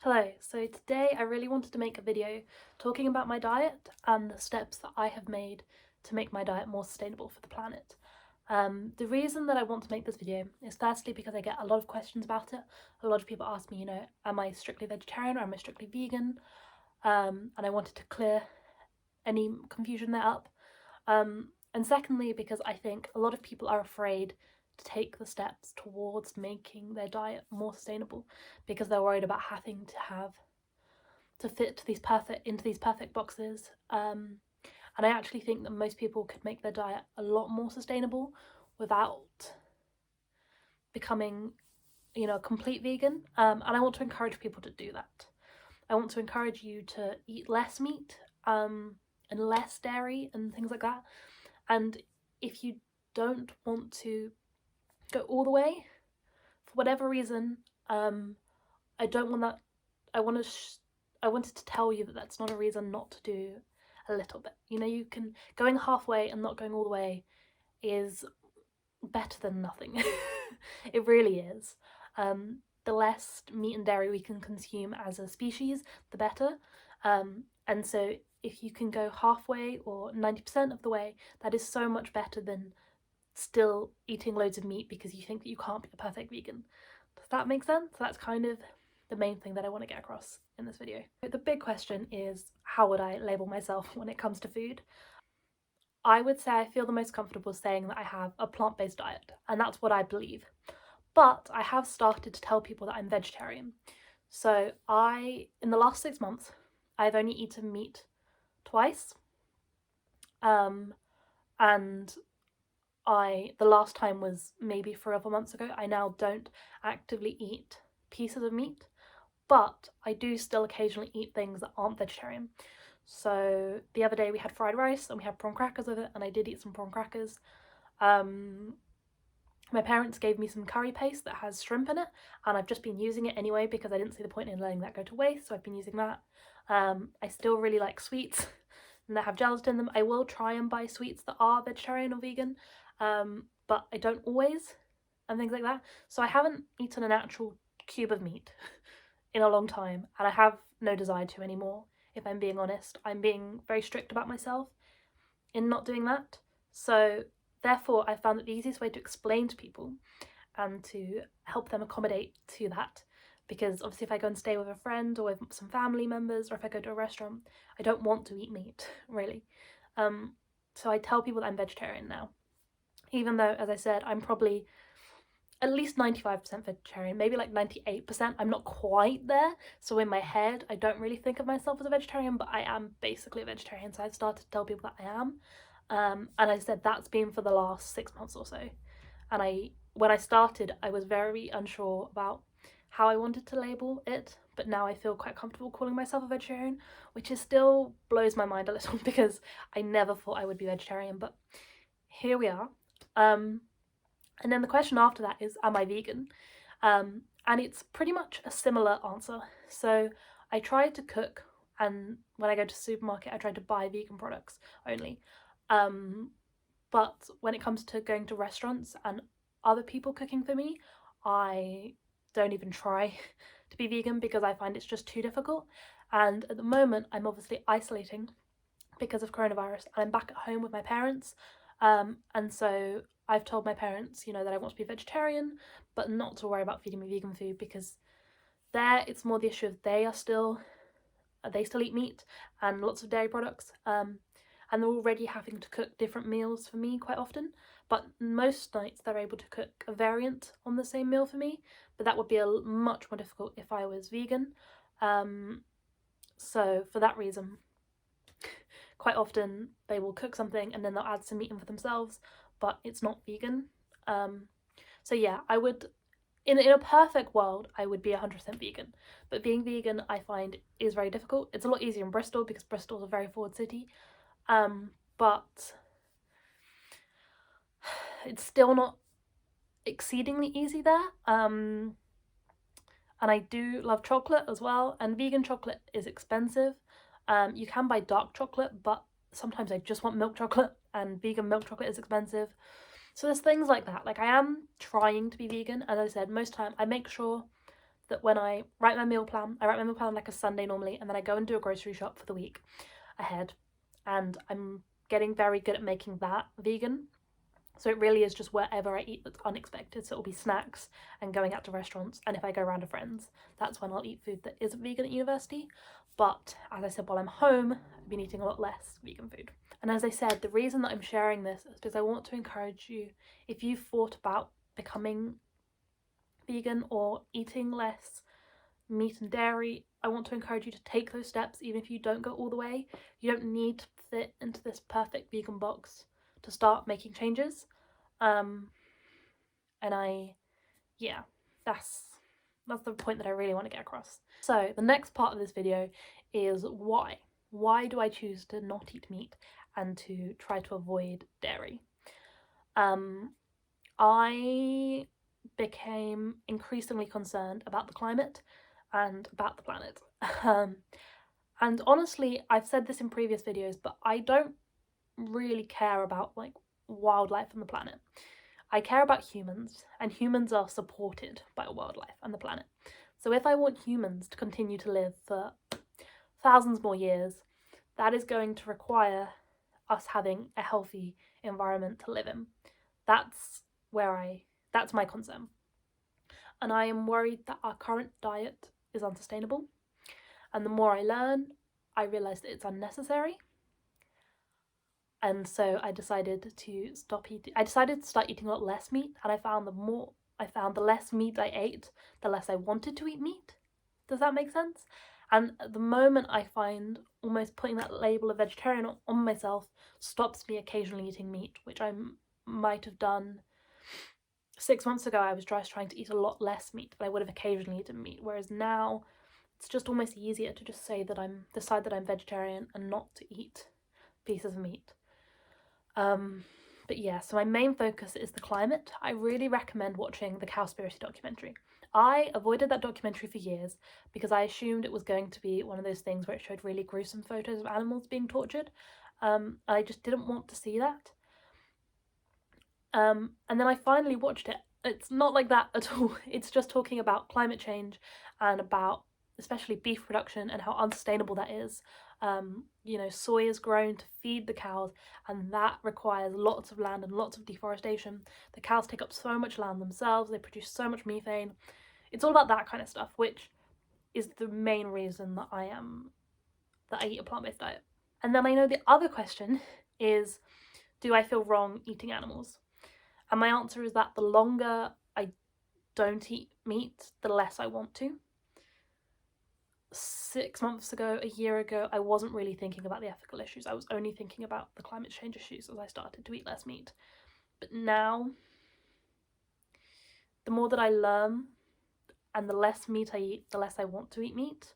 Hello, so today I really wanted to make a video talking about my diet and the steps that I have made to make my diet more sustainable for the planet. The reason that I want to make this video is firstly because I get a lot of questions about it. A lot of people ask me, am I strictly vegetarian or am I strictly vegan? And I wanted to clear any confusion there up. And secondly, because I think a lot of people are afraid to take the steps towards making their diet more sustainable because they're worried about having to fit into these perfect boxes. And I actually think that most people could make their diet a lot more sustainable without becoming, a complete vegan. And I want to encourage people to do that. I want to encourage you to eat less meat and less dairy and things like that. And if you don't want to go all the way, for whatever reason, I don't want that. I wanted to tell you that that's not a reason not to do a little bit. You can going halfway and not going all the way is better than nothing. It really is. The less meat and dairy we can consume as a species, the better. And so if you can go halfway or 90% of the way, that is so much better than still eating loads of meat because you think that you can't be a perfect vegan. Does that make sense? So that's kind of the main thing that I want to get across in this video. The big question is, how would I label myself when it comes to food? I would say I feel the most comfortable saying that I have a plant-based diet, and that's what I believe. But I have started to tell people that I'm vegetarian. So in the last 6 months, I've only eaten meat twice. And the last time was maybe 4 other months ago. I now don't actively eat pieces of meat, but I do still occasionally eat things that aren't vegetarian. So the other day we had fried rice and we had prawn crackers with it, and I did eat some prawn crackers. My parents gave me some curry paste that has shrimp in it, and I've just been using it anyway because I didn't see the point in letting that go to waste, so I've been using that. I still really like sweets and that have gelatin in them. I will try and buy sweets that are vegetarian or vegan, but I don't always, and things like that. So I haven't eaten an actual cube of meat in a long time, and I have no desire to anymore, if I'm being honest. I'm being very strict about myself in not doing that. So therefore, I found that the easiest way to explain to people and to help them accommodate to that, because obviously if I go and stay with a friend or with some family members, or if I go to a restaurant, I don't want to eat meat, really. So I tell people that I'm vegetarian now, even though, as I said, I'm probably at least 95% vegetarian, maybe like 98%. I'm not quite there, so in my head I don't really think of myself as a vegetarian, but I am basically a vegetarian, so I've started to tell people that I am. And I said that's been for the last 6 months or so. And when I started, I was very unsure about how I wanted to label it, but now I feel quite comfortable calling myself a vegetarian, which is still blows my mind a little because I never thought I would be vegetarian, but here we are. And then the question after that is, am I vegan? And it's pretty much a similar answer. So I try to cook, and when I go to the supermarket, I try to buy vegan products only. But when it comes to going to restaurants and other people cooking for me, I don't even try to be vegan because I find it's just too difficult. And at the moment, I'm obviously isolating because of coronavirus, and I'm back at home with my parents. And so I've told my parents, that I want to be vegetarian, but not to worry about feeding me vegan food, because there it's more the issue of they still eat meat and lots of dairy products. And they're already having to cook different meals for me quite often, but most nights they're able to cook a variant on the same meal for me, but that would be much more difficult if I was vegan. So for that reason, quite often they will cook something and then they'll add some meat in for themselves, but it's not vegan. So yeah, I would, in a perfect world, I would be 100% vegan, but being vegan I find is very difficult. It's a lot easier in Bristol because Bristol's a very forward city, but it's still not exceedingly easy there. And I do love chocolate as well, and vegan chocolate is expensive. You can buy dark chocolate, but sometimes I just want milk chocolate, and vegan milk chocolate is expensive. So there's things like that. Like, I am trying to be vegan. As I said, most time I make sure that when I write my meal plan like a Sunday normally, and then I go and do a grocery shop for the week ahead, and I'm getting very good at making that vegan. So it really is just wherever I eat that's unexpected. So it'll be snacks and going out to restaurants. And if I go around to friends, that's when I'll eat food that isn't vegan at university. But as I said, while I'm home, I've been eating a lot less vegan food. And as I said, the reason that I'm sharing this is because I want to encourage you, if you've thought about becoming vegan or eating less meat and dairy, I want to encourage you to take those steps, even if you don't go all the way. You don't need to fit into this perfect vegan box to start making changes. That's the point that I really want to get across. So the next part of this video is why. Why do I choose to not eat meat and to try to avoid dairy? I became increasingly concerned about the climate and about the planet. And honestly, I've said this in previous videos, but I don't really care about like wildlife and the planet. I care about humans, and humans are supported by wildlife and the planet. So if I want humans to continue to live for thousands more years, that is going to require us having a healthy environment to live in. That's my concern. And I am worried that our current diet is unsustainable. And the more I learn, I realise that it's unnecessary. And so I decided to start eating a lot less meat, and I found the less meat I ate, the less I wanted to eat meat. Does that make sense? And at the moment, I find almost putting that label of vegetarian on myself stops me occasionally eating meat, which I might have done 6 months ago. I was just trying to eat a lot less meat, but I would have occasionally eaten meat, whereas now it's just almost easier to just decide that I'm vegetarian and not to eat pieces of meat. But yeah, so my main focus is the climate. I really recommend watching the Cowspiracy documentary. I avoided that documentary for years because I assumed it was going to be one of those things where it showed really gruesome photos of animals being tortured. I just didn't want to see that. And then I finally watched it. It's not like that at all. It's just talking about climate change and about especially beef production and how unsustainable that is. Soy is grown to feed the cows, and that requires lots of land and lots of deforestation. The cows take up so much land themselves, they produce so much methane. It's all about that kind of stuff, which is the main reason that I eat a plant-based diet. And then I know the other question is, do I feel wrong eating animals? And my answer is that the longer I don't eat meat, the less I want to. 6 months ago, a year ago, I wasn't really thinking about the ethical issues. I was only thinking about the climate change issues as I started to eat less meat. But now, the more that I learn and the less meat I eat, the less I want to eat meat.